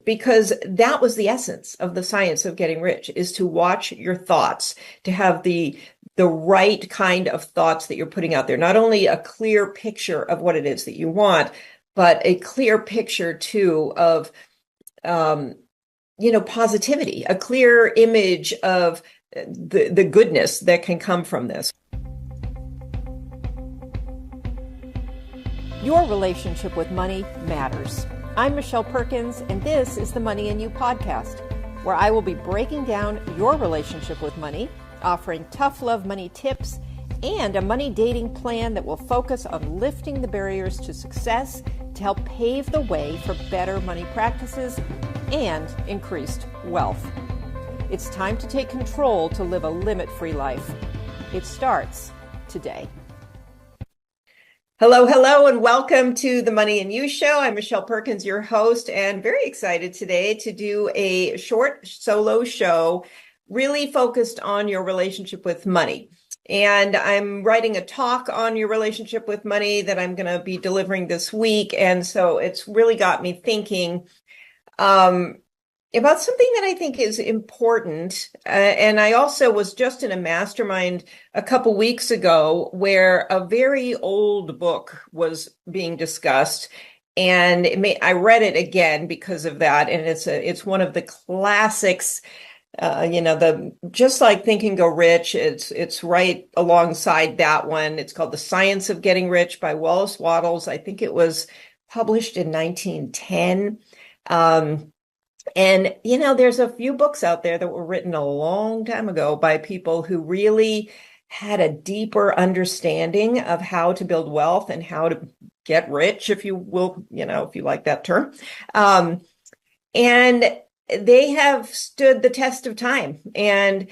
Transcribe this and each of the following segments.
because that was the essence of the science of getting rich, is to watch your thoughts, to have the right kind of thoughts that you're putting out there. Not only a clear picture of what it is that you want, but a clear picture too of, positivity, a clear image of the goodness that can come from this. Your relationship with money matters. I'm Michelle Perkins, and this is the Money and You podcast, where I will be breaking down your relationship with money, offering tough love money tips, and a money dating plan that will focus on lifting the barriers to success to help pave the way for better money practices and increased wealth. It's time to take control to live a limit-free life. It starts today. Hello, and welcome to the Money and You Show. I'm Michelle Perkins, your host, and very excited today to do a short solo show really focused on your relationship with money. And I'm writing a talk on your relationship with money that I'm going to be delivering this week. And so it's really got me thinking about something that I think is important. And I also was just in a mastermind a couple weeks ago where a very old book was being discussed. And I read it again because of that. And it's one of the classics, just like Think and Go Rich. It's right alongside that one. It's called The Science of Getting Rich by Wallace Wattles. I think it was published in 1910. And, there's a few books out there that were written a long time ago by people who really had a deeper understanding of how to build wealth and how to get rich, if you will, if you like that term. And they have stood the test of time. And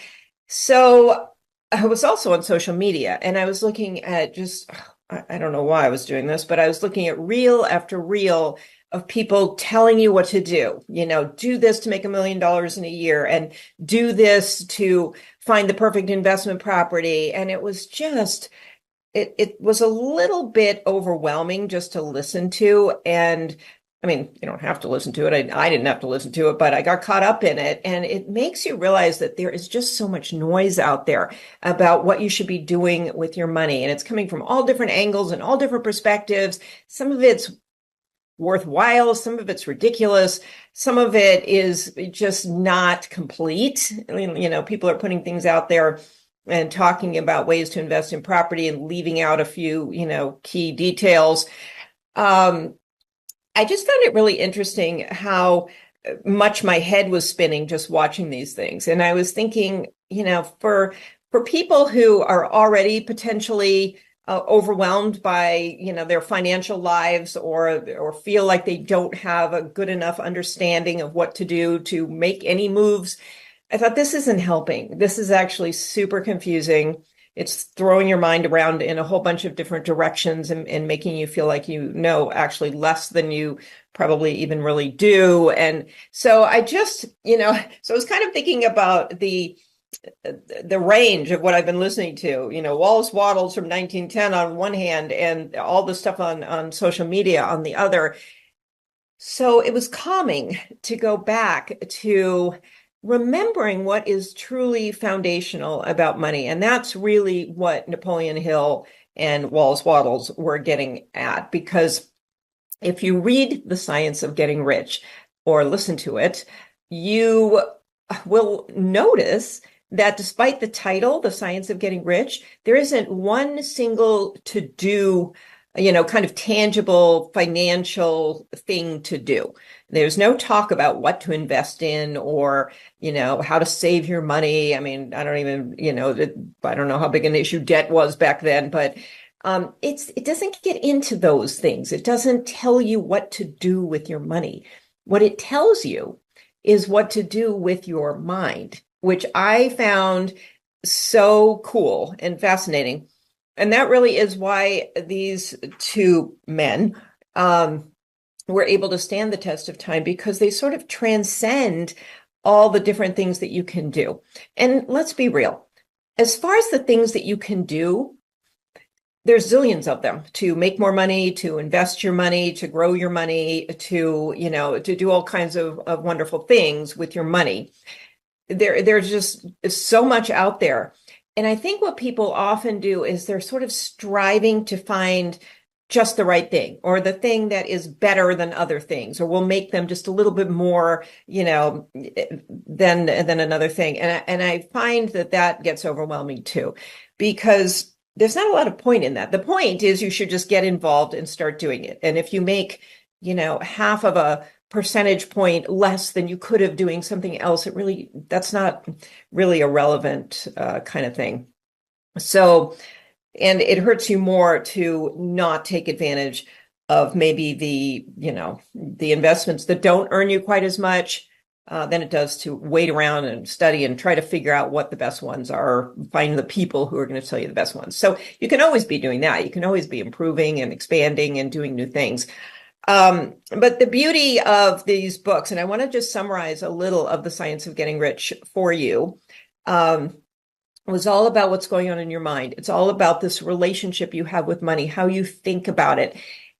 so I was also on social media, and I was looking at I don't know why I was doing this, but I was looking at reel after reel of people telling you what to do. Do this to make $1 million in a year, and do this to find the perfect investment property. And it was just, it was a little bit overwhelming just to listen to. And I mean, you don't have to listen to it. I didn't have to listen to it, but I got caught up in it. And it makes you realize that there is just so much noise out there about what you should be doing with your money. And it's coming from all different angles and all different perspectives. Some of it's worthwhile, some of it's ridiculous, some of it is just not complete. People are putting things out there and talking about ways to invest in property and leaving out a few, key details. I just found it really interesting how much my head was spinning just watching these things. And I was thinking, for people who are already potentially overwhelmed by, their financial lives or feel like they don't have a good enough understanding of what to do to make any moves, I thought this isn't helping. This is actually super confusing. It's throwing your mind around in a whole bunch of different directions and making you feel like you know actually less than you probably even really do. And so I just, so I was kind of thinking about the range of what I've been listening to, Wallace Wattles from 1910 on one hand, and all the stuff on social media on the other. So it was calming to go back to remembering what is truly foundational about money. And that's really what Napoleon Hill and Wallace Wattles were getting at. Because if you read The Science of Getting Rich or listen to it, you will notice that despite the title, The Science of Getting Rich, there isn't one single to-do, kind of tangible financial thing to do. There's no talk about what to invest in or, how to save your money. I mean, I don't even, I don't know how big an issue debt was back then, but it doesn't get into those things. It doesn't tell you what to do with your money. What it tells you is what to do with your mind, which I found so cool and fascinating. And that really is why these two men were able to stand the test of time, because they sort of transcend all the different things that you can do. And let's be real. As far as the things that you can do, there's zillions of them to make more money, to invest your money, to grow your money, to do all kinds of wonderful things with your money. There's just so much out there. And I think what people often do is they're sort of striving to find just the right thing, or the thing that is better than other things, or will make them just a little bit more, than another thing. And I find that gets overwhelming too, because there's not a lot of point in that. The point is you should just get involved and start doing it. And if you make, half of a percentage point less than you could have doing something else, that's not really a relevant kind of thing. So, and it hurts you more to not take advantage of maybe the investments that don't earn you quite as much than it does to wait around and study and try to figure out what the best ones are, find the people who are going to tell you the best ones. So you can always be doing that. You can always be improving and expanding and doing new things. But the beauty of these books, and I want to just summarize a little of The Science of Getting Rich for you, was all about what's going on in your mind. It's all about this relationship you have with money, how you think about it.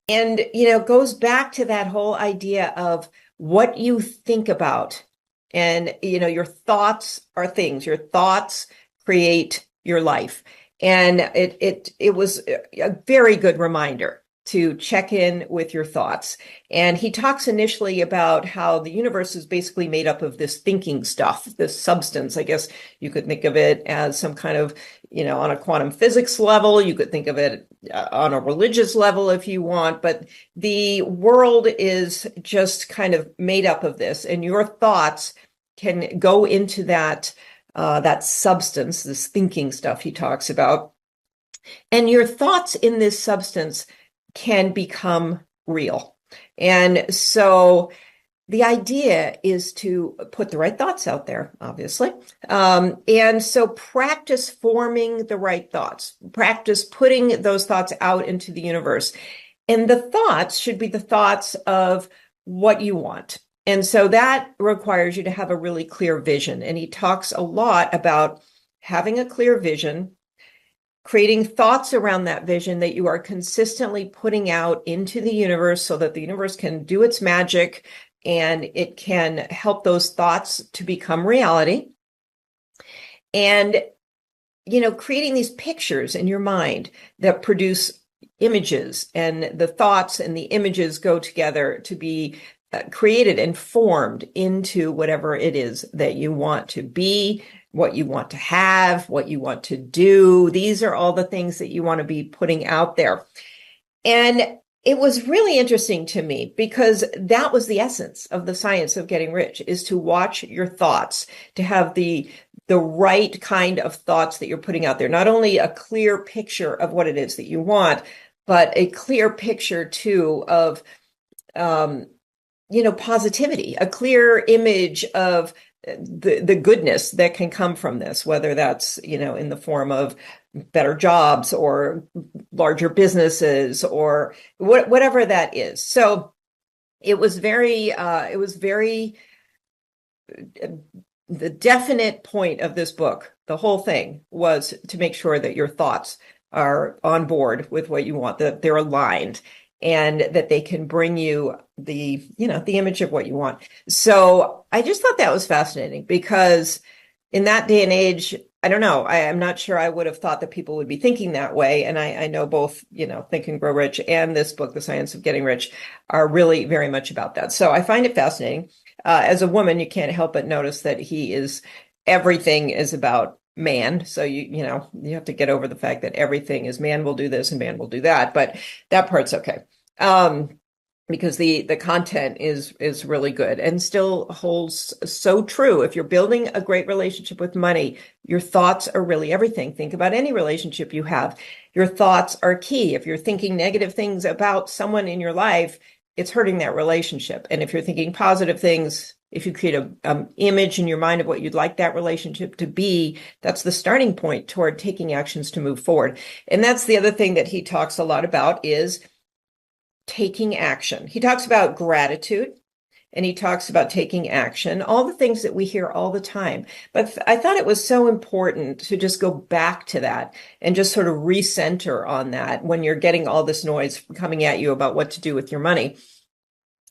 And, goes back to that whole idea of what you think about. And, your thoughts are things. Your thoughts create your life. And it was a very good reminder to check in with your thoughts. And he talks initially about how the universe is basically made up of this thinking stuff, this substance. I guess you could think of it as some kind of, on a quantum physics level. You could think of it on a religious level if you want, but the world is just kind of made up of this. And your thoughts can go into that substance, this thinking stuff he talks about. And your thoughts in this substance can become real. And so the idea is to put the right thoughts out there, obviously. And so practice forming the right thoughts, practice putting those thoughts out into the universe. And the thoughts should be the thoughts of what you want. And so that requires you to have a really clear vision. And he talks a lot about having a clear vision, creating thoughts around that vision that you are consistently putting out into the universe so that the universe can do its magic and it can help those thoughts to become reality. And, creating these pictures in your mind that produce images, and the thoughts and the images go together to be created and formed into whatever it is that you want to be, what you want to have, what you want to do. These are all the things that you want to be putting out there. And it was really interesting to me because that was the essence of The Science of Getting Rich, is to watch your thoughts, to have the right kind of thoughts that you're putting out there. Not only a clear picture of what it is that you want, but a clear picture too of, positivity, a clear image of the goodness that can come from this, whether that's, in the form of better jobs or larger businesses or whatever that is. So it was very, the definite point of this book, the whole thing, was to make sure that your thoughts are on board with what you want, that they're aligned, and that they can bring you the image of what you want. So I just thought that was fascinating, because in that day and age, I don't know, I'm not sure I would have thought that people would be thinking that way. And I know both, Think and Grow Rich and this book, The Science of Getting Rich, are really very much about that. So I find it fascinating. As a woman, you can't help but notice that everything is about man. So you have to get over the fact that everything is man will do this and man will do that, but that part's okay. Because the content is really good and still holds so true. If you're building a great relationship with money, your thoughts are really everything. Think about any relationship you have. Your thoughts are key. If you're thinking negative things about someone in your life, it's hurting that relationship. And if you're thinking positive things, if you create an image in your mind of what you'd like that relationship to be, that's the starting point toward taking actions to move forward. And that's the other thing that he talks a lot about, is taking action. He talks about gratitude and he talks about taking action, all the things that we hear all the time. But I thought it was so important to just go back to that and just sort of recenter on that when you're getting all this noise coming at you about what to do with your money.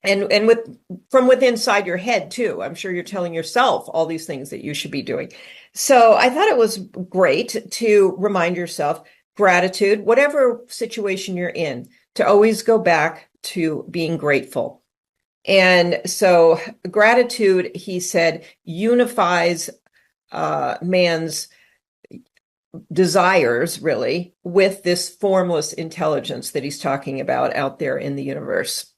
And with from within inside your head too. I'm sure you're telling yourself all these things that you should be doing. So I thought it was great to remind yourself gratitude, whatever situation you're in, to always go back to being grateful. And so gratitude, he said, unifies man's desires really with this formless intelligence that he's talking about out there in the universe.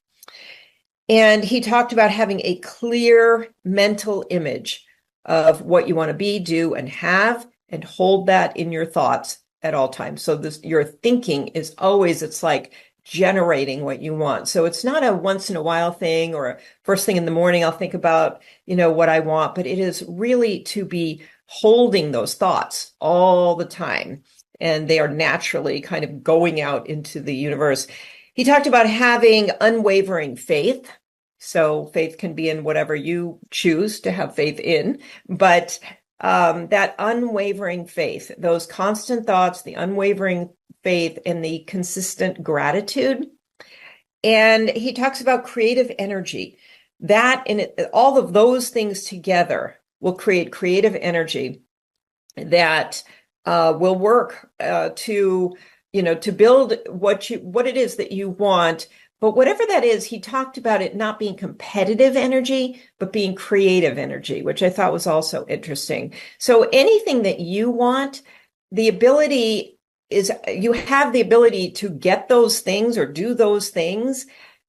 And he talked about having a clear mental image of what you want to be, do, and have, and hold that in your thoughts at all times. So your thinking is always, it's like generating what you want. So it's not a once in a while thing or a first thing in the morning, I'll think about, what I want, but it is really to be holding those thoughts all the time. And they are naturally kind of going out into the universe. He talked about having unwavering faith. So faith can be in whatever you choose to have faith in, but that unwavering faith, those constant thoughts, the unwavering faith, and the consistent gratitude. And he talks about creative energy. That and all of those things together will create creative energy that will work to build what it is that you want. But whatever that is, he talked about it not being competitive energy, but being creative energy, which I thought was also interesting. So anything that you want, you have the ability to get those things or do those things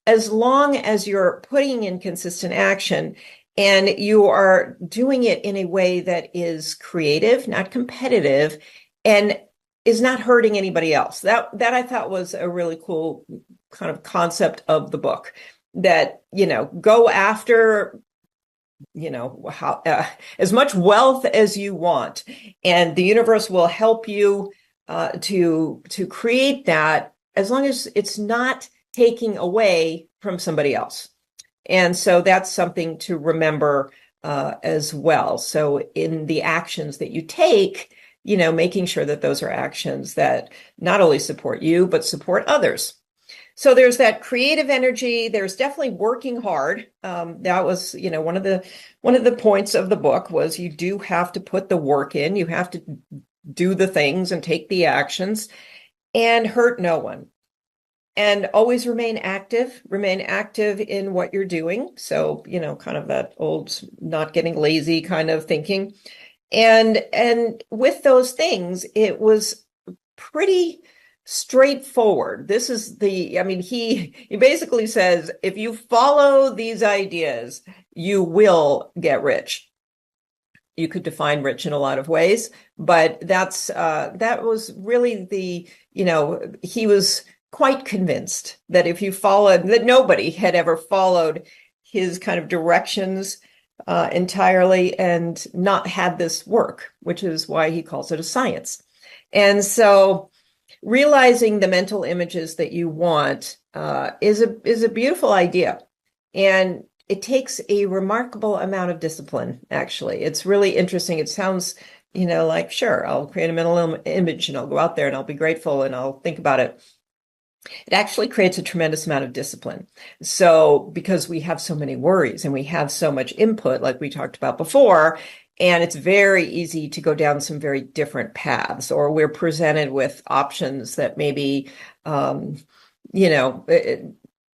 as long as you're putting in consistent action and you are doing it in a way that is creative, not competitive, and is not hurting anybody else. That I thought was a really cool kind of concept of the book, that, go after, as much wealth as you want, and the universe will help you to create that as long as it's not taking away from somebody else. And so that's something to remember as well. So in the actions that you take, making sure that those are actions that not only support you, but support others. So there's that creative energy. There's definitely working hard. That was, one of the points of the book was you do have to put the work in. You have to do the things and take the actions and hurt no one. And always remain active in what you're doing. So, kind of that old not getting lazy kind of thinking. And with those things, it was pretty straightforward. This is he basically says, if you follow these ideas, you will get rich. You could define rich in a lot of ways, but that was really he was quite convinced that if you followed, that nobody had ever followed his kind of directions entirely and not had this work, which is why he calls it a science. And so realizing the mental images that you want is a beautiful idea. And it takes a remarkable amount of discipline, actually. It's really interesting. It sounds, like, sure, I'll create a mental image and I'll go out there and I'll be grateful and I'll think about it. It actually creates a tremendous amount of discipline. So because we have so many worries and we have so much input, like we talked about before, and it's very easy to go down some very different paths, or we're presented with options that maybe, aren't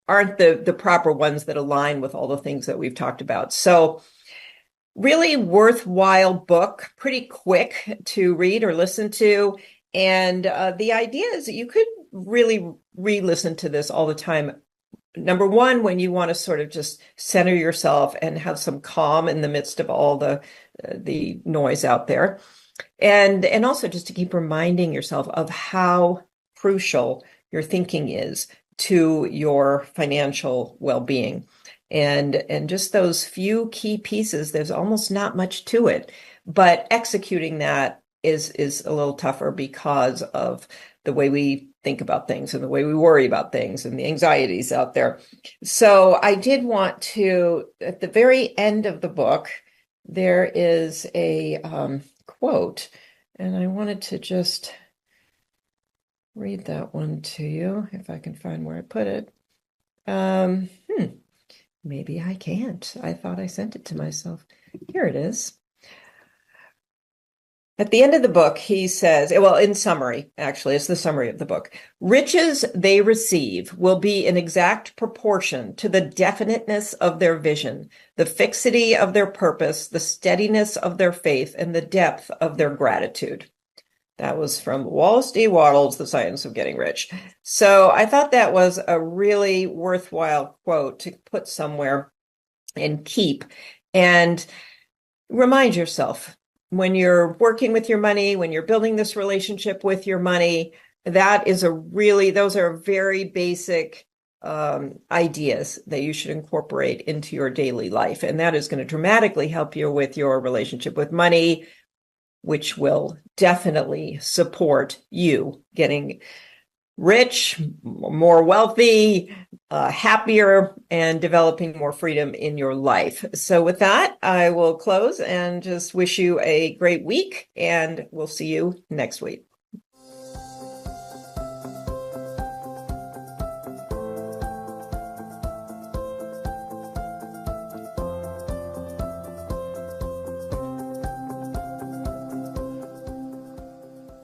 the proper ones that align with all the things that we've talked about. So really worthwhile book, pretty quick to read or listen to. And the idea is that you could really re-listen to this all the time. Number one, when you want to sort of just center yourself and have some calm in the midst of all the noise out there. And also just to keep reminding yourself of how crucial your thinking is to your financial well-being. And just those few key pieces, there's almost not much to it, but executing that is a little tougher because of the way we think about things and the way we worry about things and the anxieties out there. So I did want to, at the very end of the book, there is a quote, and I wanted to just read that one to you if I can find where I put it. Maybe I can't. I thought I sent it to myself. Here it is. At the end of the book, he says, well, in summary, actually, it's the summary of the book. Riches they receive will be in exact proportion to the definiteness of their vision, the fixity of their purpose, the steadiness of their faith, and the depth of their gratitude. That was from Wallace D. Wattles, The Science of Getting Rich. So I thought that was a really worthwhile quote to put somewhere and keep. And remind yourself, when you're working with your money, when you're building this relationship with your money, those are very basic ideas that you should incorporate into your daily life. And that is going to dramatically help you with your relationship with money, which will definitely support you getting rich, more wealthy, happier, and developing more freedom in your life. So with that, I will close and just wish you a great week, and we'll see you next week.